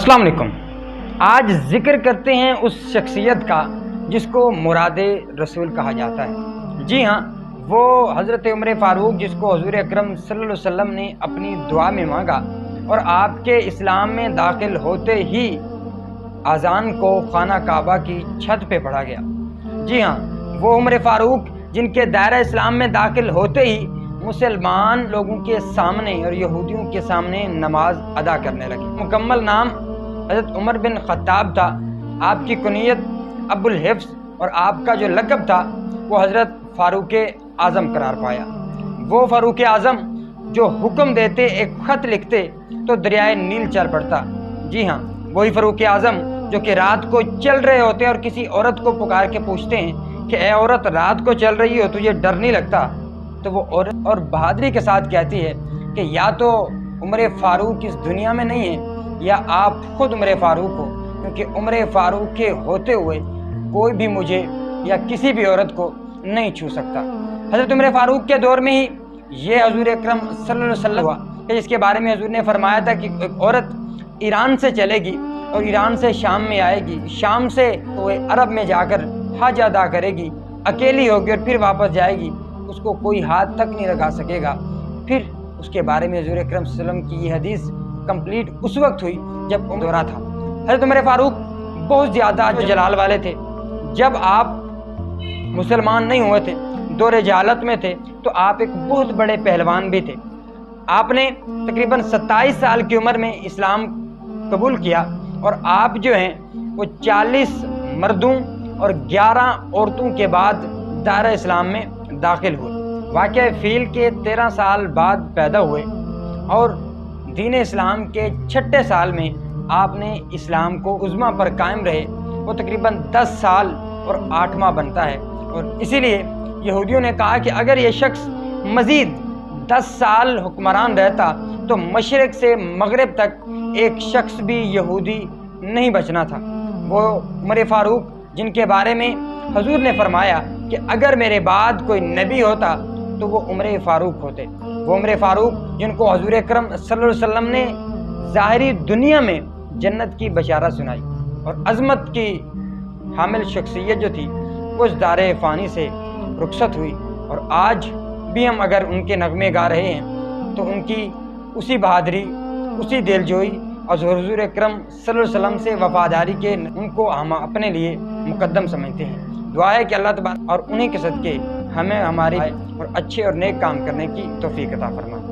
अस्सलाम वालेकुम। आज जिक्र करते हैं उस शख्सियत का जिसको मुराद रसूल कहा जाता है। जी हाँ, वो हज़रत उमर फ़ारूक जिसको हुज़ूर अकरम सल्लल्लाहु अलैहि वसल्लम ने अपनी दुआ में मांगा और आपके इस्लाम में दाखिल होते ही अज़ान को खाना काबा की छत पे पढ़ा गया। जी हाँ, वो उमर फ़ारूक जिनके दायरा इस्लाम में दाखिल होते ही मुसलमान लोगों के सामने और यहूदियों के सामने नमाज अदा करने लगे। मुकम्मल नाम हज़रत उमर बिन ख़त्ताब था। आपकी कुनियत अबुल हिफ्ज़ और आपका जो लक़ब था वो हज़रत फ़ारूक आज़म करार पाया। वो फ़ारूक आज़म जो हुक्म देते, एक ख़त लिखते तो दरियाए नील चल पड़ता। जी हाँ, वही फ़ारूक आज़म जो कि रात को चल रहे होते और किसी औरत को पुकार के पूछते हैं कि ए औरत, रात को चल रही हो, तुझे डर नहीं लगता? तो वो औरत और बहादुरी के साथ कहती है कि या तो उमर फ़ारूक इस दुनिया में नहीं है या आप खुद उमर फ़ारूक हो, क्योंकि उमर फ़ारूक के होते हुए कोई भी मुझे या किसी भी औरत को नहीं छू सकता। हज़रत उमर फ़ारूक के दौर में ही ये हुज़ूर अकरम सल्लल्लाहु अलैहि वसल्लम हुआ कि जिसके बारे में हुज़ूर ने फरमाया था कि एक औरत ईरान से चलेगी और ईरान से शाम में आएगी, शाम से वो अरब में जाकर हज अदा करेगी, अकेली होगी और फिर वापस जाएगी, उसको कोई हाथ तक नहीं लगा सकेगा। फिर उसके बारे में हुज़ूर अकरम सल्लल्लाहु अलैहि वसल्लम की ये हदीस कंप्लीट उस वक्त हुई जब दौरा था। हज़रत उमर फ़ारूक बहुत ज़्यादा जलाल वाले थे। जब आप मुसलमान नहीं हुए थे, दौरे जहालत में थे, तो आप एक बहुत बड़े पहलवान भी थे। आपने तकरीबन 27 साल की उम्र में इस्लाम कबूल किया और आप जो हैं वो 40 मर्दों और 11 औरतों के बाद दायरा इस्लाम में दाखिल हुए। वाक़या फ़ील के 13 साल बाद पैदा हुए और दीन इस्लाम के 6ठे साल में आपने इस्लाम को उज़्मा पर कायम रहे। वो तकरीबन 10 साल और 8वां बनता है और इसीलिए यहूदियों ने कहा कि अगर ये शख्स मज़ीद 10 साल हुक्मरान रहता तो मशरिक़ से मगरिब तक एक शख्स भी यहूदी नहीं बचना था। वो उमर फ़ारूक जिनके बारे में हुज़ूर ने फरमाया कि अगर मेरे बाद कोई नबी होता तो वो उमर फ़ारूक होते। वो उमर फ़ारूक जिनको हुज़ूर अकरम सल्लल्लाहु अलैहि वसल्लम ने ज़ाहिरी दुनिया में जन्नत की बशारत सुनाई और अज़मत की हामिल शख्सियत जो थी वो इस दारे फ़ानी से रुखसत हुई। और आज भी हम अगर उनके नगमे गा रहे हैं तो उनकी उसी बहादुरी, उसी दिलजोई और हुज़ूर अकरम सल्लल्लाहु अलैहि वसल्लम से वफ़ादारी के उनको हम अपने लिए मुक़द्दम समझते हैं। दुआ है कि अल्लाह तबारक और उन्हीं के सदक़े हमें हमारे और अच्छे और नेक काम करने की तौफ़ीक़ अता फरमाए।